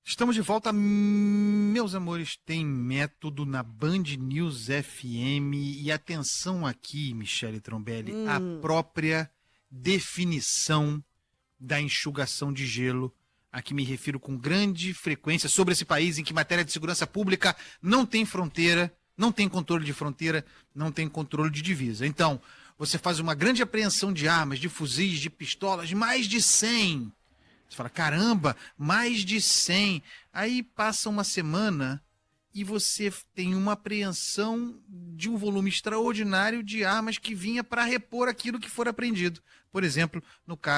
Estamos de volta, meus amores. Tem método na Band News FM. E atenção aqui, Michele Trombelli, a própria definição da enxugação de gelo, a que me refiro com grande frequência, sobre esse país em que matéria de segurança pública não tem fronteira, não tem controle de fronteira, não tem controle de divisa. Então, você faz uma grande apreensão de armas, de fuzis, de pistolas, mais de 100. Você fala, caramba, mais de 100. Aí passa uma semana e você tem uma apreensão de um volume extraordinário de armas que vinha para repor aquilo que for apreendido. Por exemplo,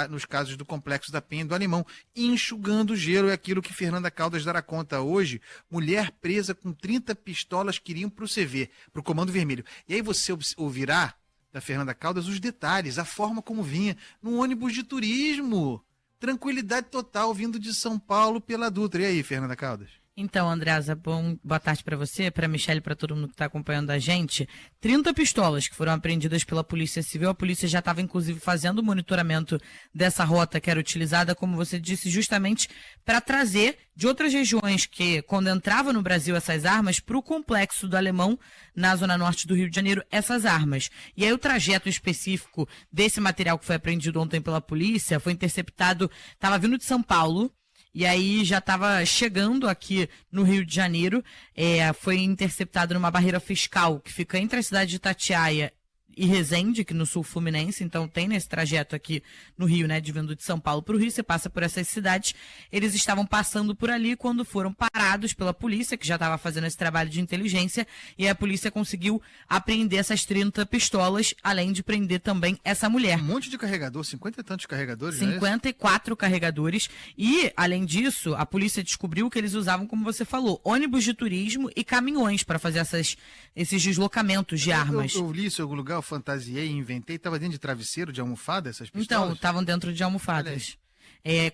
nos casos do Complexo da Penha e do Alemão, enxugando gelo é aquilo que Fernanda Caldas dará conta hoje. Mulher presa com 30 pistolas que iriam para o CV, para o Comando Vermelho. E aí você ouvirá da Fernanda Caldas os detalhes, a forma como vinha, num ônibus de turismo. Tranquilidade total vindo de São Paulo pela Dutra. E aí, Fernanda Caldas? Então, Andreasa, boa tarde para você, para a Michele, para todo mundo que está acompanhando a gente. 30 pistolas que foram apreendidas pela Polícia Civil. A polícia já estava, inclusive, fazendo o monitoramento dessa rota que era utilizada, como você disse, justamente para trazer de outras regiões que, quando entrava no Brasil essas armas, para o Complexo do Alemão, na zona norte do Rio de Janeiro, essas armas. E aí o trajeto específico desse material que foi apreendido ontem pela polícia foi interceptado, estava vindo de São Paulo, e aí já estava chegando aqui no Rio de Janeiro, foi interceptado numa barreira fiscal que fica entre a cidade de Itatiaia e Resende, que no sul fluminense, então tem nesse trajeto aqui no Rio, né, de vindo de São Paulo para o Rio, você passa por essas cidades, eles estavam passando por ali quando foram parados pela polícia, que já estava fazendo esse trabalho de inteligência, e a polícia conseguiu apreender essas 30 pistolas, além de prender também essa mulher. Um monte de carregador, 50 e tantos carregadores, 54 carregadores, e, além disso, a polícia descobriu que eles usavam, como você falou, ônibus de turismo e caminhões para fazer esses deslocamentos de armas. Eu li isso em algum lugar, eu fantasiei, inventei, estava dentro de travesseiro, de almofada, essas pistolas? Então, estavam dentro de almofadas.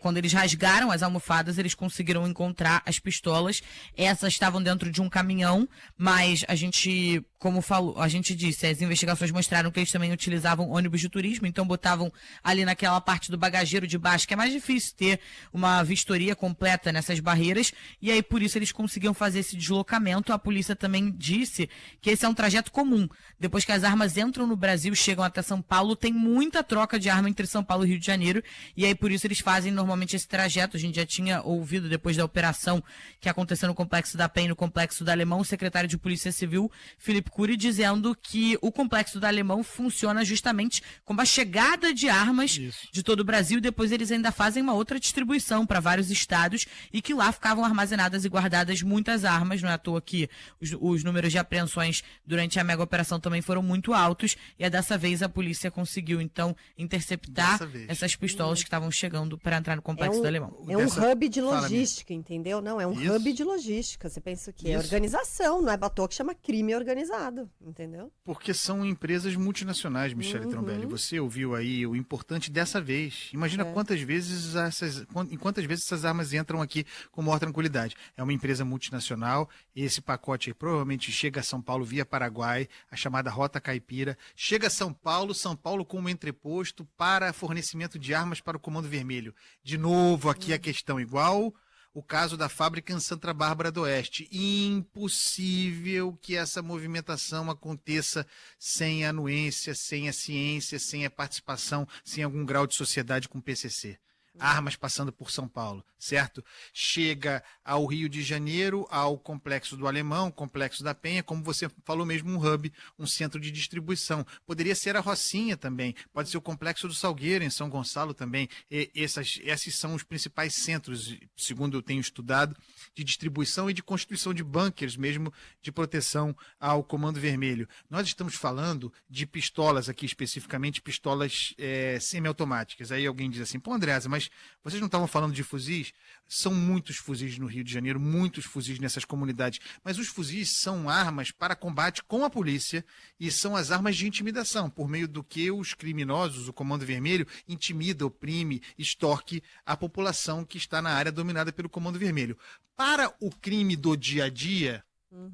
Quando eles rasgaram as almofadas, eles conseguiram encontrar as pistolas. Essas estavam dentro de um caminhão, mas a gente, como falou, a gente disse, as investigações mostraram que eles também utilizavam ônibus de turismo, então botavam ali naquela parte do bagageiro de baixo, que é mais difícil ter uma vistoria completa nessas barreiras, e aí por isso eles conseguiam fazer esse deslocamento. A polícia também disse que esse é um trajeto comum. Depois que as armas entram no Brasil, chegam até São Paulo, tem muita troca de arma entre São Paulo e Rio de Janeiro, e aí por isso eles fazem normalmente esse trajeto. A gente já tinha ouvido, depois da operação que aconteceu no Complexo da Penha e no Complexo do Alemão, o secretário de Polícia Civil, Felipe Cury, dizendo que o Complexo do Alemão funciona justamente como a chegada de armas de todo o Brasil, e depois eles ainda fazem uma outra distribuição para vários estados, e que lá ficavam armazenadas e guardadas muitas armas. Não é à toa que os números de apreensões durante a mega operação também foram muito altos, e dessa vez a polícia conseguiu, então, interceptar essas pistolas que estavam chegando para entrar no Complexo do Alemão. É um hub de logística, entendeu? Não, é um hub de logística. Você pensa que é organização, não é batom, que chama crime organizado, entendeu? Porque são empresas multinacionais, Michele Trombelli. Você ouviu aí o importante dessa vez. Imagina quantas vezes essas armas entram aqui com maior tranquilidade. É uma empresa multinacional, esse pacote aí provavelmente chega a São Paulo via Paraguai, a chamada Rota Caipira. Chega a São Paulo como entreposto para fornecimento de armas para o Comando Vermelho. De novo, aqui a questão igual o caso da fábrica em Santa Bárbara do Oeste. Impossível que essa movimentação aconteça sem a anuência, sem a ciência, sem a participação, sem algum grau de sociedade com o PCC. Armas passando por São Paulo, certo? Chega ao Rio de Janeiro, ao Complexo do Alemão, Complexo da Penha, como você falou mesmo, um hub, um centro de distribuição. Poderia ser a Rocinha também, pode ser o Complexo do Salgueiro, em São Gonçalo também. Esses são os principais centros, segundo eu tenho estudado, de distribuição e de constituição de bunkers mesmo, de proteção ao Comando Vermelho. Nós estamos falando de pistolas aqui, especificamente pistolas semiautomáticas. Aí alguém diz assim, pô, Andreasa, mas vocês não estavam falando de fuzis? São muitos fuzis no Rio de Janeiro, muitos fuzis nessas comunidades, mas os fuzis são armas para combate com a polícia e são as armas de intimidação, por meio do que os criminosos, o Comando Vermelho, intimida, oprime, extorque a população que está na área dominada pelo Comando Vermelho. Para o crime do dia a dia,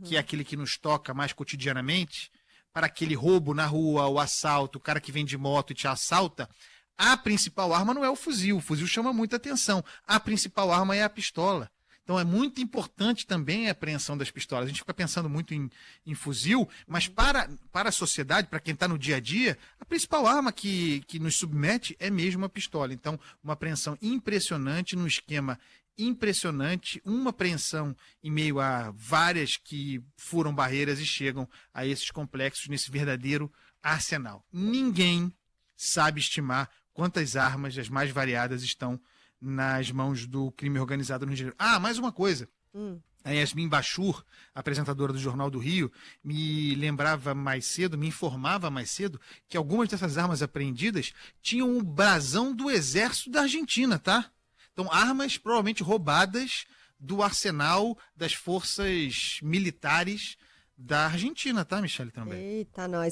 que é aquele que nos toca mais cotidianamente, para aquele roubo na rua, o assalto, o cara que vem de moto e te assalta, a principal arma não é o fuzil chama muita atenção. A principal arma é a pistola. Então é muito importante também a apreensão das pistolas. A gente fica pensando muito em fuzil, mas para a sociedade, para quem está no dia a dia, a principal arma que nos submete é mesmo a pistola. Então, uma apreensão impressionante, num esquema impressionante, uma apreensão em meio a várias que furam barreiras e chegam a esses complexos nesse verdadeiro arsenal. Ninguém sabe estimar quantas armas, as mais variadas, estão nas mãos do crime organizado no Rio de Janeiro. Ah, mais uma coisa. A Yasmin Bachur, apresentadora do Jornal do Rio, me informava mais cedo que algumas dessas armas apreendidas tinham o brasão do exército da Argentina, tá? Então, armas provavelmente roubadas do arsenal das forças militares da Argentina, tá, Michele Trambelli? Eita, nós.